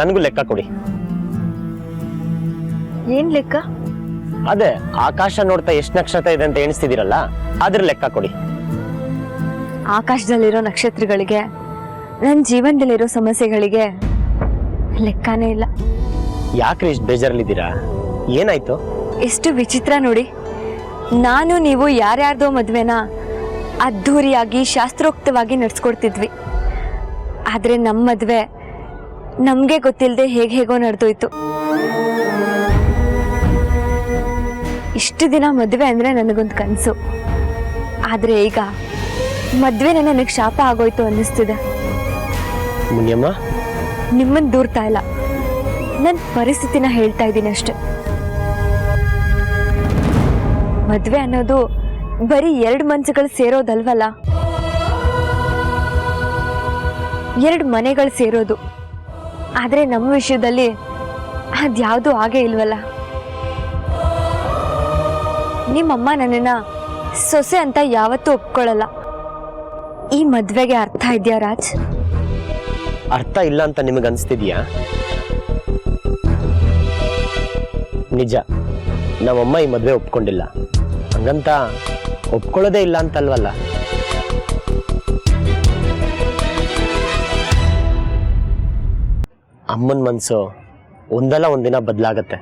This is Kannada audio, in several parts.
ನನಗೂ ಲೆಕ್ಕ ಕೊಡಿ. ಏನ್ ಲೆಕ್ಕ? ಅದೇ ಆಕಾಶ ನೋಡ್ತಾ ಎಷ್ಟು ನಕ್ಷತ್ರ ಇದೆ ಅಂತ ಎಣಿಸ್ತಿದ್ದೀರಲ್ಲ, ಅದ್ರ ಲೆಕ್ಕ ಕೊಡಿ. ಆಕಾಶದಲ್ಲಿರೋ ನಕ್ಷತ್ರಗಳಿಗೆ, ನನ್ನ ಜೀವನದಲ್ಲಿರೋ ಸಮಸ್ಯೆಗಳಿಗೆ ಲೆಕ್ಕನೇ ಇಲ್ಲ. ಯಾಕ್ರಿ ಇಷ್ಟು ಬೇಜಾರಲ್ಲಿದ್ದೀರಾ? ಏನಾಯ್ತು? ಎಷ್ಟು ವಿಚಿತ್ರ ನೋಡಿ. ನಾನು ನೀವು ಯಾರ್ಯಾರ್ದೋ ಮದ್ವೆನ ಅದ್ಧೂರಿಯಾಗಿ ಶಾಸ್ತ್ರೋಕ್ತವಾಗಿ ನಡ್ಸ್ಕೊಡ್ತಿದ್ವಿ. ಆದ್ರೆ ನಮ್ಮ ಮದ್ವೆ ನಮ್ಗೆ ಗೊತ್ತಿಲ್ಲದೆ ಹೇಗೋ ನಡೆದೋಯ್ತು. ಇಷ್ಟು ದಿನ ಮದ್ವೆ ಅಂದ್ರೆ ನನಗೊಂದು ಕನಸು. ಆದ್ರೆ ಈಗ ಮದ್ವೆನೇ ನನಗೆ ಶಾಪ ಆಗೋಯ್ತು ಅನ್ನಿಸ್ತಿದೆ. ಮುನಿಯಮ್ಮ, ನಿಮ್ಮನ್ನ ದೂರ್ತಾ ಇಲ್ಲ, ನನ್ನ ಪರಿಸ್ಥಿತಿನ ಹೇಳ್ತಾ ಇದ್ದೀನಿ ಅಷ್ಟೆ. ಮದ್ವೆ ಅನ್ನೋದು ಬರೀ 2 ಮನಸ್ಸುಗಳು ಸೇರೋದಲ್ವಲ್ಲ, 2 ಮನೆಗಳು ಸೇರೋದು. ಆದ್ರೆ ನಮ್ಮ ವಿಷಯದಲ್ಲಿ ಅದ್ಯಾವುದೂ ಆಗೇ ಇಲ್ವಲ್ಲ. ನಿಮ್ಮಮ್ಮ ನನ್ನನ್ನ ಸೊಸೆ ಅಂತ ಯಾವತ್ತೂ ಒಪ್ಕೊಳ್ಳಲ್ಲ. ಈ ಮದ್ವೆಗೆ ಅರ್ಥ ಇದೆಯಾ ರಾಜ್? ಅರ್ಥ ಇಲ್ಲ ಅಂತ ನಿಮಗೆ ಅನಿಸ್ತಿದ್ಯಾ? ನಿಜ, ನಮ್ಮಮ್ಮ ಈ ಮದುವೆ ಒಪ್ಕೊಂಡಿಲ್ಲ. ಹಂಗಂತ ಒಪ್ಕೊಳ್ಳೋದೇ ಇಲ್ಲ ಅಂತಲ್ವಲ್ಲ. ಅಮ್ಮನ ಮನಸ್ಸು ಒಂದಲ್ಲ ಒಂದಿನ ಬದಲಾಗತ್ತೆ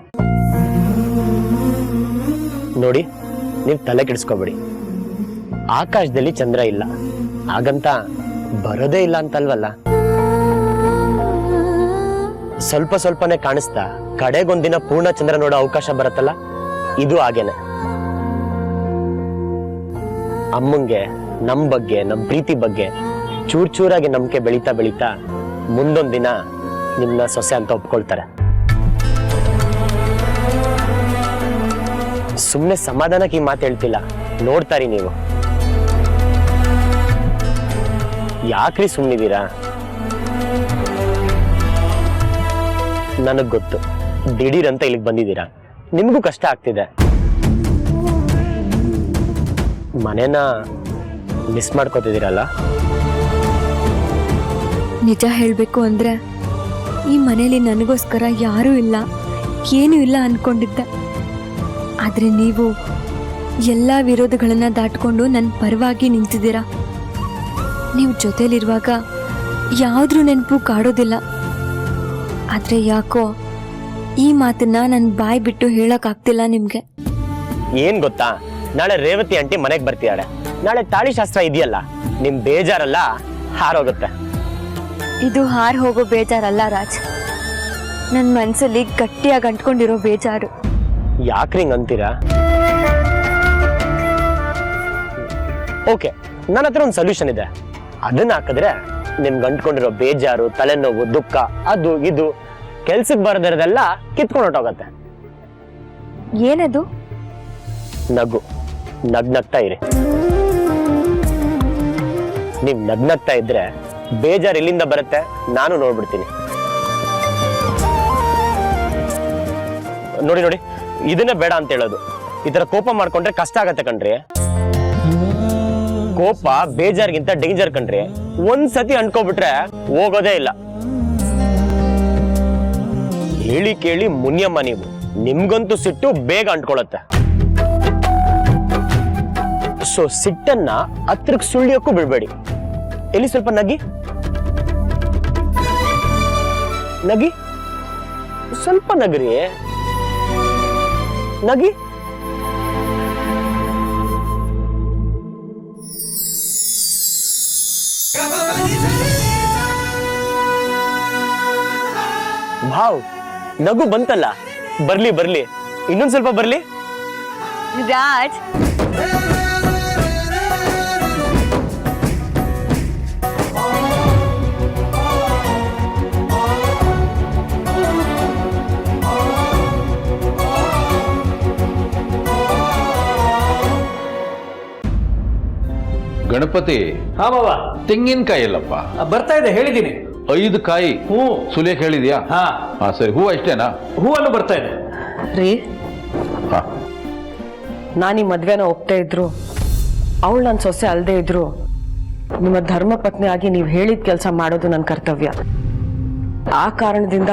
ನೋಡಿ. ನೀವು ತಲೆ ಕೆಡಿಸ್ಕೋಬೇಡಿ. ಆಕಾಶದಲ್ಲಿ ಚಂದ್ರ ಇಲ್ಲ, ಹಾಗಂತ ಬರೋದೇ ಇಲ್ಲ ಅಂತಲ್ವಲ್ಲ. ಸ್ವಲ್ಪ ಸ್ವಲ್ಪನೇ ಕಾಣಿಸ್ತಾ ಕಡೆಗೊಂದಿನ ಪೂರ್ಣ ಚಂದ್ರ ನೋಡೋ ಅವಕಾಶ ಬರುತ್ತಲ್ಲ, ಇದು ಹಾಗೇನೆ. ಅಮ್ಮಂಗೆ ನಮ್ ಬಗ್ಗೆ, ನಮ್ ಪ್ರೀತಿ ಬಗ್ಗೆ ಚೂರ್ ಚೂರಾಗಿ ನಂಬಿಕೆ ಬೆಳೀತಾ ಬೆಳೀತಾ ಮುಂದೊಂದ್ ದಿನ ನಿಮ್ನ ಸೊಸೆ ಅಂತ ಒಪ್ಕೊಳ್ತಾರೆ. ಸುಮ್ನೆ ಸಮಾಧಾನಕ್ಕೆ ಈ ಮಾತು ಹೇಳ್ತಿಲ್ಲ, ನೋಡ್ತಾರಿ ನೀವು. ಯಾಕ್ರಿ ಸುಮ್ನಿದ್ದೀರಾ? ನನಗ್ ಗೊತ್ತು, ದಿಢೀರ್ ಅಂತ ಇಲ್ಲಿಗೆ ಬಂದಿದ್ದೀರಾ, ನಿಮ್ಗೂ ಕಷ್ಟ ಆಗ್ತಿದೆ. ಮನೇನ ಮಿಸ್ ಮಾಡ್ಕೋತಿದ್ದೀರಲ್ಲ? ನಿಜ ಹೇಳಬೇಕು ಅಂದ್ರೆ ಈ ಮನೇಲಿ ನನಗೋಸ್ಕರ ಯಾರೂ ಇಲ್ಲ, ಏನೂ ಇಲ್ಲ ಅನ್ಕೊಂಡಿದ್ದೆ. ಆದರೆ ನೀವು ಎಲ್ಲ ವಿರೋಧಗಳನ್ನ ದಾಟ್ಕೊಂಡು ನನ್ನ ಪರವಾಗಿ ನಿಂತಿದ್ದೀರಾ. ನೀವು ಜೊತೆಲಿರುವಾಗ ಯಾವುದ್ರ ನೆನಪು ಕಾಡೋದಿಲ್ಲ. ಆದರೆ ಯಾಕೋ ಈ ಮಾತನ್ನ ನನ್ನ ಬಾಯಿ ಬಿಟ್ಟು ಹೇಳಕ್ಕಾಗ್ತಿಲ್ಲ ನಿಮ್ಗೆ. ಏನ್ ಗೊತ್ತಾ, ನಾಳೆ ರೇವತಿ ಆಂಟಿ ಮನೆಗೆ ಬರ್ತಿದ್ದಾಳೆ. ನಾಳೆ ತಾಳಿ ಶಾಸ್ತ್ರ ಇದೆಯಲ್ಲ, ನಿಮ್ ಬೇಜಾರಲ್ಲ ಹಾರೋಗುತ್ತೆ. ಇದು ಹಾರ್ ಹೋಗೋ ಬೇಜಾರಲ್ಲ ರಾಜ್, ನನ್ನ ಮನಸ್ಸಲ್ಲಿ ಗಟ್ಟಿಯಾಗಿ ಅಂಟ್ಕೊಂಡಿರೋ ಬೇಜಾರು. ಯಾಕ್ರಿ ಹಿಂಗ್ ಅಂತೀರಾ? ಓಕೆ, ನನ್ನ ಹತ್ರ ಒಂದು ಸೊಲ್ಯೂಷನ್ ಇದೆ. ಅದನ್ನ ಹಾಕಿದ್ರೆ ನಿಮ್ಗೆ ಅಂಟ್ಕೊಂಡಿರೋ ಬೇಜಾರು, ತಲೆನೋವು, ದುಃಖ, ಅದು ಇದು ಕೆಲ್ಸಕ್ಕೆ ಬರದಿರೋದೆಲ್ಲ ಕಿತ್ಕೊಂಡು ಹೊಟ್ಟೋಗತ್ತೆ. ಏನದು? ನಗು. ನಗ್ನಗ್ತಾ ಇರಿ. ನೀವ್ ನಗ್ನಗ್ತಾ ಇದ್ರೆ ಬೇಜಾರು ಎಲ್ಲಿಂದ ಬರುತ್ತೆ ನಾನು ನೋಡ್ಬಿಡ್ತೀನಿ. ನೋಡಿ ನೋಡಿ, ಇದನ್ನೇ ಬೇಡ ಅಂತ ಹೇಳೋದು. ಈ ತರ ಕೋಪ ಮಾಡ್ಕೊಂಡ್ರೆ ಕಷ್ಟ ಆಗತ್ತೆ ಕಣ್ರಿ. ಕೋಪ ಬೇಜಾರ್ಗಿಂತ ಡೇಂಜರ್ ಕಣ್ರಿ. ಒಂದ್ಸತಿ ಅಂಟ್ಕೊಬಿಟ್ರೆ ಹೋಗೋದೇ ಇಲ್ಲ. ಹೇಳಿ ಕೇಳಿ ಮುನಿಯಮ್ಮ ನೀವು, ನಿಮ್ಗಂತೂ ಸಿಟ್ಟು ಬೇಗ ಅಂಟ್ಕೊಳತ್ತೆ. ಸೊ ಸಿಟ್ಟನ್ನ ಹತ್ರಕ್ಕೆ ಸುಳ್ಳಿಯೋಕ್ಕೂ ಬಿಡ್ಬೇಡಿ. ಎಲ್ಲಿ ಸ್ವಲ್ಪ ನಗಿ ನಗಿ, ಸ್ವಲ್ಪ ನಗ್ರಿ, ನಗಿ. ಭಾವ್, ನಗು ಬಂತಲ್ಲ, ಬರ್ಲಿ ಬರ್ಲಿ, ಇನ್ನೊಂದ್ ಸ್ವಲ್ಪ ಬರ್ಲಿ. ರಾಜ್, ಗಣಪತಿ, ಹಾ ಬಾಬಾ. ತೆಂಗಿನಕಾಯಿ ಇಲ್ಲಪ್ಪ. ಬರ್ತಾ ಇದೆ, ಹೇಳಿದ್ದೀನಿ. 5 ಕಾಯಿ ಹೂ ಸುಲಿಯಕ್ಕೆ ಹೇಳಿದ್ಯಾ? ಹಾ ಸರಿ. ಹೂವು ಅಷ್ಟೇನಾ? ಹೂವನ್ನು ಬರ್ತಾ ಇದೆ. ರೀ, ಹಾ. ನಾನು ಈ ಮದ್ವೆನ ಒಪ್ತಾ ಇದ್ರು, ಅವಳು ನನ್ನ ಸೊಸೆ ಅಲ್ಲದೆ ಇದ್ರು, ನಿಮ್ಮ ಧರ್ಮ ಪತ್ನಿ ಆಗಿ ನೀವು ಹೇಳಿದ ಕೆಲಸ ಮಾಡೋದು ನನ್ನ ಕರ್ತವ್ಯ. ಆ ಕಾರಣದಿಂದ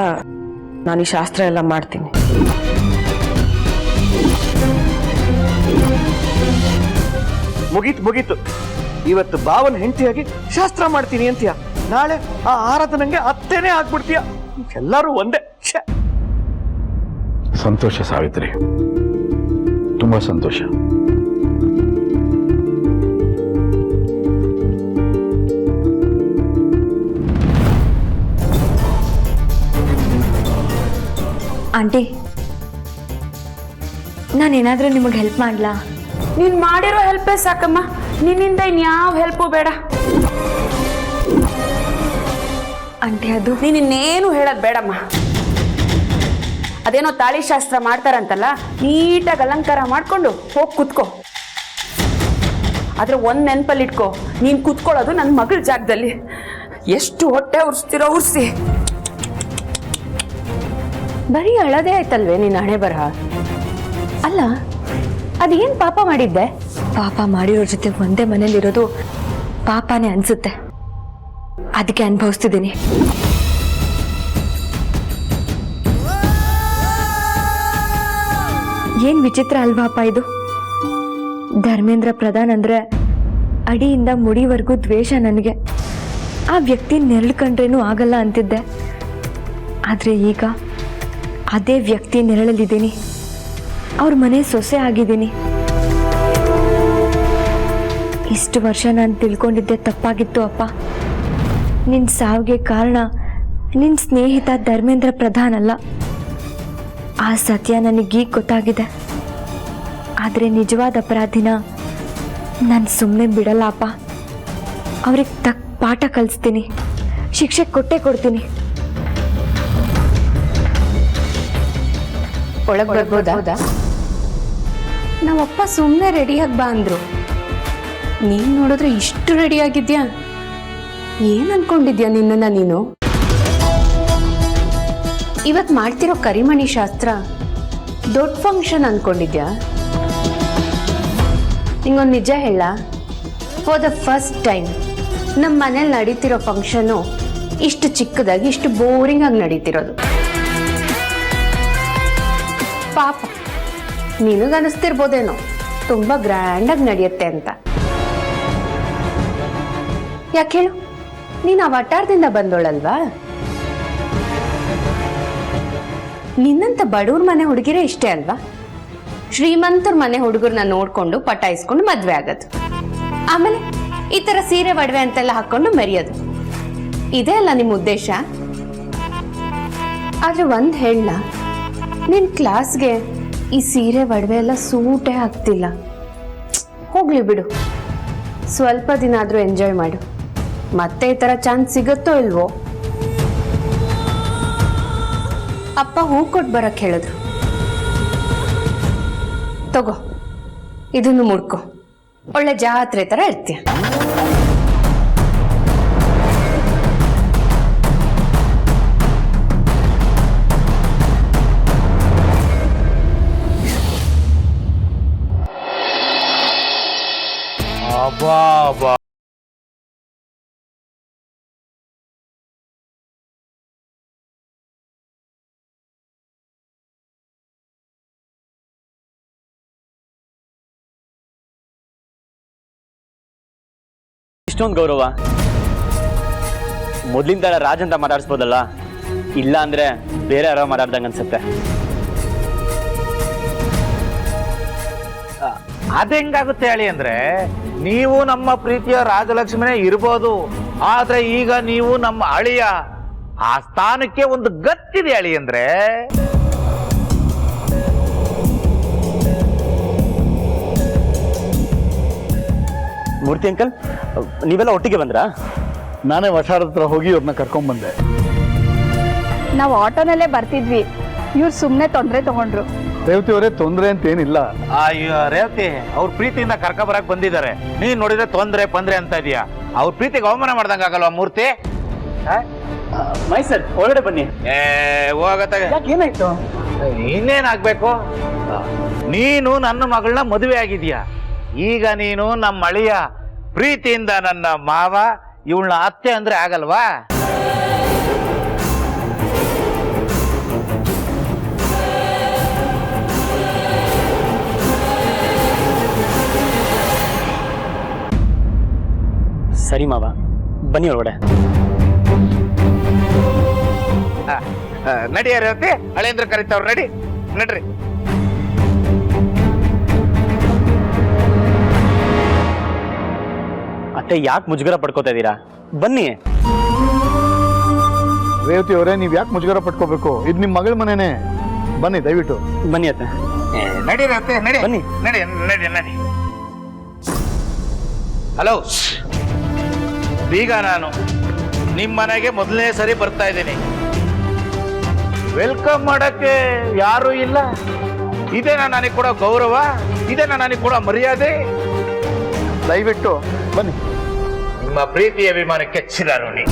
ನಾನು ಈ ಶಾಸ್ತ್ರ ಎಲ್ಲ ಮಾಡ್ತೀನಿ. ಮುಗೀತು ಇವತ್ತು ಭಾವನ ಹೆಂಡತಿಯಾಗಿ ಶಾಸ್ತ್ರ ಮಾಡ್ತೀನಿ ಅಂತೀಯ, ನಾಳೆ ಆ ಆರಾಧನೆಗೆ ಅತ್ತೇನೆ ಆಗ್ಬಿಡ್ತೀಯ. ಎಲ್ಲರೂ ಒಂದೇ. ಸಂತೋಷ ಸಾವಿತ್ರಿ, ತುಂಬಾ ಸಂತೋಷ. ಆಂಟಿ, ನಾನೇನಾದ್ರೂ ನಿಮಗೆ ಹೆಲ್ಪ್ ಮಾಡ್ಲಾ? ನೀನ್ ಮಾಡಿರೋ ಹೆಲ್ಪೇ ಸಾಕಮ್ಮ, ನಿನ್ನಿಂದ ಇನ್ಯಾವ ಹೆಲ್ಪು ಬೇಡ. ಆಂಟಿ, ಅದು ನೀನ್ ಇನ್ನೇನು ಹೇಳೋದು ಬೇಡಮ್ಮ. ಅದೇನೋ ತಾಳಿ ಶಾಸ್ತ್ರ ಮಾಡ್ತಾರಂತಲ್ಲ, ನೀಟಾಗಿ ಅಲಂಕಾರ ಮಾಡ್ಕೊಂಡು ಹೋಗಿ ಕುತ್ಕೋ. ಆದ್ರೆ ಒಂದ್ ನೆನ್ಪಲ್ಲಿ ಇಟ್ಕೋ, ನೀನ್ ಕುತ್ಕೊಳ್ಳೋದು ನನ್ನ ಮಗಳ ಜಾಗದಲ್ಲಿ. ಎಷ್ಟು ಹೊಟ್ಟೆ ಉರ್ಸ್ತಿರೋ ಉರ್ಸಿ. ಬರೀ ಅಳದೇ ಆಯ್ತಲ್ವೇ ನೀನ್ ಹಣೆ ಬರಹ? ಅಲ್ಲ, ಅದೇನ್ ಪಾಪ ಮಾಡಿದ್ದೆ? ಪಾಪ ಮಾಡಿರೋರ್ ಜೊತೆ ಒಂದೇ ಮನೇಲಿರೋದು ಪಾಪನೇ ಅನ್ಸುತ್ತೆ, ಅದಕ್ಕೆ ಅನುಭವಿಸ್ತಿದ್ದೀನಿ. ಏನ್ ವಿಚಿತ್ರ ಅಲ್ವಾಪ ಇದು. ಧರ್ಮೇಂದ್ರ ಪ್ರಧಾನ್ ಅಂದ್ರೆ ಅಡಿಯಿಂದ ಮುಡಿವರೆಗೂ ದ್ವೇಷ ನನಗೆ. ಆ ವ್ಯಕ್ತಿ ನೆರಳು ಕಂಡ್ರೇನೂ ಆಗಲ್ಲ ಅಂತಿದ್ದೆ, ಆದ್ರೆ ಈಗ ಅದೇ ವ್ಯಕ್ತಿ ನೆರಳಲ್ಲಿದ್ದೀನಿ. ಅವ್ರ ಮನೆ ಸೊಸೆ ಆಗಿದ್ದೀನಿ. ಇಷ್ಟು ವರ್ಷ ನಾನು ತಿಳ್ಕೊಂಡಿದ್ದೆ ತಪ್ಪಾಗಿತ್ತು ಅಪ್ಪ. ನಿನ್ನ ಸಾವಿಗೆ ಕಾರಣ ನಿನ್ನ ಸ್ನೇಹಿತ ಧರ್ಮೇಂದ್ರ ಪ್ರಧಾನ್ ಅಲ್ಲ. ಆ ಸತ್ಯ ನನಗೀಗ ಗೊತ್ತಾಗಿದೆ. ಆದರೆ ನಿಜವಾದ ಅಪರಾಧಿನ ನಾನು ಸುಮ್ಮನೆ ಬಿಡಲ್ಲ ಅಪ್ಪ. ಅವ್ರಿಗೆ ತಕ್ಕ ಪಾಠ ಕಲಿಸ್ತೀನಿ, ಶಿಕ್ಷೆ ಕೊಟ್ಟೇ ಕೊಡ್ತೀನಿ. ಒಳಗೆ ಬರ್ಬೋದಾ? ನಾವಪ್ಪ ಸುಮ್ಮನೆ ರೆಡಿಯಾಗಿ ಬಾ ಅಂದ್ರು. ನೀನ್ ನೋಡಿದ್ರೆ ಇಷ್ಟು ರೆಡಿ ಆಗಿದ್ಯಾ? ಏನ್ ಅನ್ಕೊಂಡಿದ್ಯಾ ನಿನ್ನನ್ನ ನೀನು? ಇವತ್ ಮಾಡ್ತಿರೋ ಕರಿಮಣಿ ಶಾಸ್ತ್ರ ದೊಡ್ಡ ಫಂಕ್ಷನ್ ಅನ್ಕೊಂಡಿದ್ಯಾ? ನಿಂಗೊಂದು ನಿಜ ಹೇಳ, ಫಾರ್ ದ ಫಸ್ಟ್ ಟೈಮ್ ನಮ್ಮ ಮನೇಲಿ ನಡೀತಿರೋ ಫಂಕ್ಷನ್ನು ಇಷ್ಟು ಚಿಕ್ಕದಾಗಿ, ಇಷ್ಟು ಬೋರಿಂಗ್ ಆಗಿ ನಡೀತಿರೋದು. ಪಾಪ ನಿನಗನಿಸ್ತಿರ್ಬೋದೇನೋ ತುಂಬಾ ಗ್ರ್ಯಾಂಡ್ ಆಗಿ ನಡೆಯುತ್ತೆ ಅಂತ. ಯಾಕೆ ಹೇಳು, ನೀನು ಆ ವಟಾರದಿಂದ ಬಂದೋಳಲ್ವಾ? ನಿನ್ನಂತ ಬಡವ್ರ ಮನೆ ಹುಡುಗಿರೇ ಇಷ್ಟೇ ಅಲ್ವಾ ಶ್ರೀಮಂತರ ಮನೆ ಹುಡುಗರನ್ನ ನೋಡ್ಕೊಂಡು ಪಟಾಯಿಸ್ಕೊಂಡು ಮದ್ವೆ ಆಗೋದು, ಆಮೇಲೆ ಈ ತರ ಸೀರೆ ಒಡವೆ ಅಂತೆಲ್ಲ ಹಾಕೊಂಡು ಮೆರೆಯೋದು. ಇದೇ ಅಲ್ಲ ನಿಮ್ಮ ಉದ್ದೇಶ? ಆದ್ರೆ ಒಂದ್ ಹೇಳ, ನಿನ್ ಕ್ಲಾಸ್ಗೆ ಈ ಸೀರೆ ಒಡವೆ ಎಲ್ಲ ಸೂಟೇ ಆಗ್ತಿಲ್ಲ. ಹೋಗ್ಲಿ ಬಿಡು, ಸ್ವಲ್ಪ ದಿನ ಆದ್ರೂ ಎಂಜಾಯ್ ಮಾಡು. ಮತ್ತೆ ಈ ತರ ಚಾನ್ಸ್ ಸಿಗುತ್ತೋ ಇಲ್ವೋ? ಅಪ್ಪ ಹೂ ಕೊಟ್ಟು ಬರಕ್ ಹೇಳಿದ್ರು. ತಗೋ, ಇದನ್ನು ಮುಡ್ಕೊ, ಒಳ್ಳೆ ಜಾತ್ರೆ ತರ ಇರ್ತೀಯ. ಅಬ್ಬಾ, ಇಷ್ಟೊಂದು ಗೌರವ ಮೊದ್ಲಿನ ತರ ರಾಜ್ ಅಂತ ಮಾತಾಡ್ಸ್ಬೋದಲ್ಲ, ಇಲ್ಲ ಅಂದ್ರೆ ಬೇರೆ ಯಾರೋ ಮಾತಾಡ್ದಂಗ ಅನ್ಸುತ್ತೆ. ಅದೆಂಗಾಗುತ್ತೆ ಹೇಳಿ ಅಂದ್ರೆ, ನೀವು ನಮ್ಮ ಪ್ರೀತಿಯ ರಾಜಲಕ್ಷ್ಮಿನೇ ಇರ್ಬೋದು, ಆದ್ರೆ ಈಗ ನೀವು ನಮ್ಮ ಅಳಿಯ. ಆ ಸ್ಥಾನಕ್ಕೆ ಒಂದು ಗತ್ತಿದೆ ಅಳಿ ಅಂದ್ರೆ. ಮೂರ್ತಿ ಅಂಕಲ್, ನೀವೆಲ್ಲ ಒಟ್ಟಿಗೆ ಬಂದ್ರಾ? ನಾನೇ ವಠಾರದ ಹತ್ರ ಹೋಗಿ ಅವ್ರನ್ನ ಕರ್ಕೊಂಡ್ ಬಂದೆ. ನಾವು ಆಟೋನಲ್ಲೇ ಬರ್ತಿದ್ವಿ, ಇವ್ರು ಸುಮ್ಮನೆ ತೊಂದರೆ ತಗೊಂಡ್ರು. ರೇವತಿ ಅವರೇ, ತೊಂದ್ರೆ ಅಂತ ಏನಿಲ್ಲ. ಅಯ್ಯೋ ರೇವತಿ, ಅವ್ರ ಪ್ರೀತಿಯಿಂದ ಕರ್ಕ ಬರಕ್ ಬಂದಿದ್ದಾರೆ. ನೀನ್ ನೋಡಿದ್ರೆ ತೊಂದ್ರೆ ಪಂದ್ರೆ ಅಂತ ಇದೀಯಾ. ಅವ್ರ ಪ್ರೀತಿಗೆ ಅವಮಾನ ಮಾಡ್ದಂಗ ಆಗಲ್ವಾ ಮೂರ್ತಿ? ಮೈಸರ್, ಒಳಗಡೆ ಬನ್ನಿ. ಹೋಗತ್ತಾಗ ಏನಾಯ್ತು? ಇನ್ನೇನಾಗ್ಬೇಕು? ನೀನು ನನ್ನ ಮಗಳನ್ನ ಮದುವೆ ಆಗಿದ್ಯಾ, ಈಗ ನೀನು ನಮ್ಮ ಅಳಿಯ. ಪ್ರೀತಿಯಿಂದ ನನ್ನ ಮಾವ, ಇವಳನ್ನ ಅತ್ತೆ ಅಂದ್ರೆ ಆಗಲ್ವಾ? ಸರಿ ಮಾವ, ಬನ್ನಿ ಒಳಗಡೆ. ನಡಿ ರೇವತಿ, ಹಳೇಂದ್ರ ಕರಿತಾವ್ರ, ನಡಿ ನಡ್ರಿ. ಅತ್ತೆ ಯಾಕೆ ಮುಜುಗರ ಪಡ್ಕೋತಾ ಇದ್ದೀರಾ? ಬನ್ನಿ. ರೇವತಿ ಅವರೇ, ನೀವ್ ಯಾಕೆ ಮುಜುಗರ ಪಟ್ಕೋಬೇಕು? ಇದು ನಿಮ್ಮ ಮಗಳ ಮನೆನೇ. ಬನ್ನಿ ದಯವಿಟ್ಟು. ಬನ್ನಿ ಅತ್ತೆ. ನಡಿ ರೇವತಿ, ನಡಿ ಬನ್ನಿ. ನಡಿ ನಡಿ ನಡಿ. ಹಲೋ, ಈಗ ನಾನು ನಿಮ್ಮ ಮನೆಗೆ ಮೊದಲನೇ ಸರಿ ಬರ್ತಾ ಇದ್ದೀನಿ. ವೆಲ್ಕಮ್ ಮಾಡಕ್ಕೆ ಯಾರೂ ಇಲ್ಲ. ಇದೇನಾ ನನಗೆ ಕೊಡೋ ಗೌರವ? ಇದೇನಾ ನನಗೆ ಕೊಡೋ ಮರ್ಯಾದೆ? ದಯವಿಟ್ಟು ಬನ್ನಿ. ನಿಮ್ಮ ಪ್ರೀತಿ ಅಭಿಮಾನಕ್ಕೆ ಚಿರಾರುಣಿ.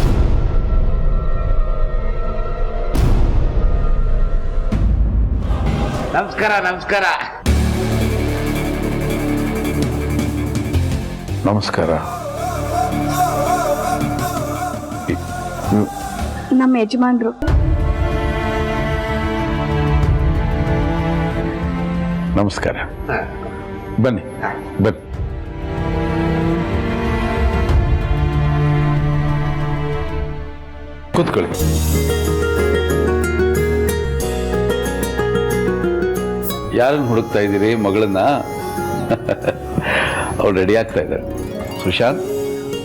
ನಮಸ್ಕಾರ ನಮಸ್ಕಾರ. ನಮಸ್ಕಾರ. ನಮ್ಮ ಯಜಮಾನ್ರು. ನಮಸ್ಕಾರ. ಬನ್ನಿ ಬನ್ನಿ. ಕೂತ್ಕೊಳ್ಳಿ. ಯಾರನ್ನು ಹುಡುಕ್ತಾ ಇದ್ದೀರಿ? ಮಗಳನ್ನ? ಅವ್ರು ರೆಡಿ ಆಗ್ತಾ ಇದ್ದಾರೆ. ಸುಶಾಂತ್,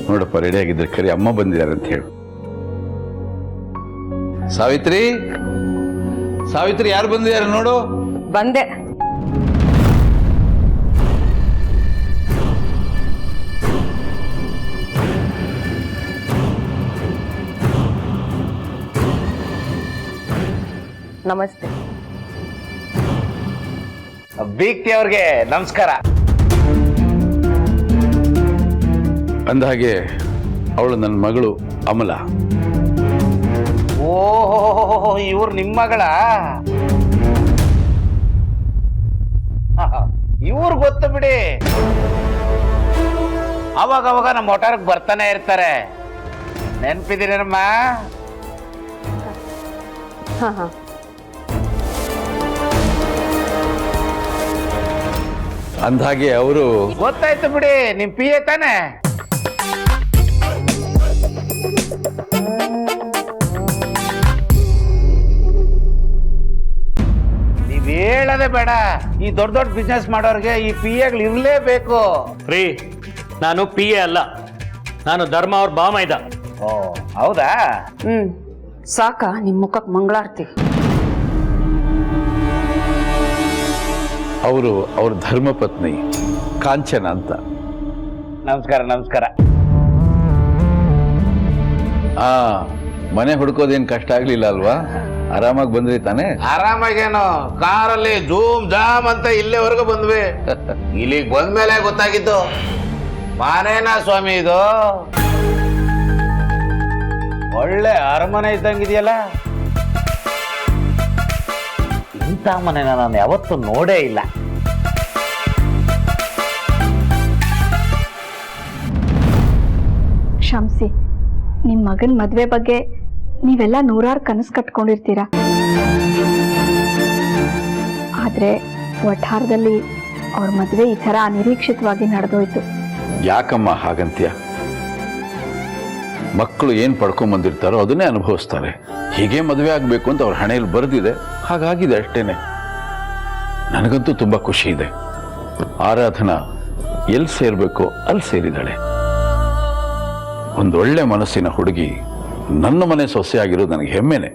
ನೋಡಪ್ಪ, ರೆಡಿ ಆಗಿದ್ರೆ ಕರಿ, ಅಮ್ಮ ಬಂದಿದ್ದಾರೆ ಅಂತ ಹೇಳು. ಸಾವಿತ್ರಿ, ಸಾವಿತ್ರಿ, ಯಾರು ಬಂದಿದ್ದಾರೆ ನೋಡು. ಬಂದೆ. ನಮಸ್ತೆ. ಬೀಗ್ತಿ ಅವ್ರಿಗೆ ನಮಸ್ಕಾರ. ಅಂದಹಾಗೆ ಅವಳು ನನ್ನ ಮಗಳು ಅಮಲ. ಓಹೋ, ಇವ್ರು ನಿಮ್ಮ ಮಗಳ? ಇವ್ರು ಗೊತ್ತು ಬಿಡಿ, ಅವಾಗ ಅವಾಗ ನಮ್ಮ ಒಟಾರಕ್ಕೆ ಬರ್ತಾನೆ ಇರ್ತಾರೆ. ನೆನ್ಪಿದ್ದೀರಮ್ಮ? ಹಾ ಹಾ. ಅಂದಹಾಗೆ ಅವರು ಗೊತ್ತಾಯ್ತು ಬಿಡಿ, ನಿಮ್ ಪಿ ಎ ತಾನೆ? ನೀವ್ ಹೇಳದೆ ಬೇಡ, ಈ ದೊಡ್ಡ ದೊಡ್ಡ ಬಿಸ್ನೆಸ್ ಮಾಡೋರ್ಗೆ ಈ ಪಿ ಎಗಳು ಇರ್ಲೇಬೇಕು. ರೀ, ನಾನು ಪಿ ಎ ಅಲ್ಲ, ನಾನು ಧರ್ಮ ಅವ್ರ ಬಾಮೈದ. ಓ ಹೌದಾ? ಸಾಕ ನಿಮ್ ಮುಖಕ್ಕೆ ಮಂಗಳಾರತಿ. ಅವರು ಅವ್ರ ಧರ್ಮಪತ್ನಿ ಕಾಂಚನ ಅಂತ. ನಮಸ್ಕಾರ ನಮಸ್ಕಾರ. ಮನೆ ಹುಡ್ಕೋದೇನ್ ಕಷ್ಟ ಆಗ್ಲಿಲ್ಲ ಅಲ್ವಾ? ಆರಾಮಾಗಿ ಬಂದ್ರಿ ತಾನೆ? ಆರಾಮಾಗೇನು, ಕಾರಲ್ಲಿ ಜೂಮ್ ಜಾಮ್ ಅಂತ ಇಲ್ಲೇವರೆಗೂ ಬಂದ್ವಿ. ಇಲ್ಲಿಗೆ ಬಂದ್ಮೇಲೆ ಗೊತ್ತಾಗಿದ್ದು, ಮನೇನಾ ಸ್ವಾಮಿ ಇದು? ಒಳ್ಳೆ ಅರಮನೆ ಇದ್ದಂಗಿದೆಯಲ್ಲ. ಇಂಥ ಮನೆನ ನಾನು ಯಾವತ್ತೂ ನೋಡೇ ಇಲ್ಲ. ಕ್ಷಮಿಸಿ, ನಿಮ್ಮ ಮಗನ ಮದುವೆ ಬಗ್ಗೆ ನೀವೆಲ್ಲ ನೂರಾರು ಕನಸು ಕಟ್ಕೊಂಡಿರ್ತೀರ. ಆದ್ರೆ ವಠಾರದಲ್ಲಿ ಅವ್ರ ಮದುವೆ ಈ ಥರ ಅನಿರೀಕ್ಷಿತವಾಗಿ ನಡೆದೋಯ್ತು. ಯಾಕಮ್ಮ ಹಾಗಂತ್ಯ? ಮಕ್ಕಳು ಏನ್ ಪಡ್ಕೊಂಡ್ ಬಂದಿರ್ತಾರೋ ಅದನ್ನೇ ಅನುಭವಿಸ್ತಾರೆ. ಹೀಗೆ ಮದುವೆ ಆಗ್ಬೇಕು ಅಂತ ಅವ್ರ ಹಣೆಯಲ್ಲಿ ಬರೆದಿದೆ, ಹಾಗಾಗಿದೆ ಅಷ್ಟೇನೆ. ನನಗಂತೂ ತುಂಬಾ ಖುಷಿ ಇದೆ. ಆರಾಧನಾ ಎಲ್ಲಿ ಸೇರ್ಬೇಕು ಅಲ್ಲಿ ಸೇರಿದಾಳೆ. ಒಂದೊಳ್ಳೆ ಮನಸ್ಸಿನ ಹುಡುಗಿ ನನ್ನ ಮನೆ ಸೊಸೆ ಆಗಿರೋದು ನನಗೆ ಹೆಮ್ಮೆನೆ.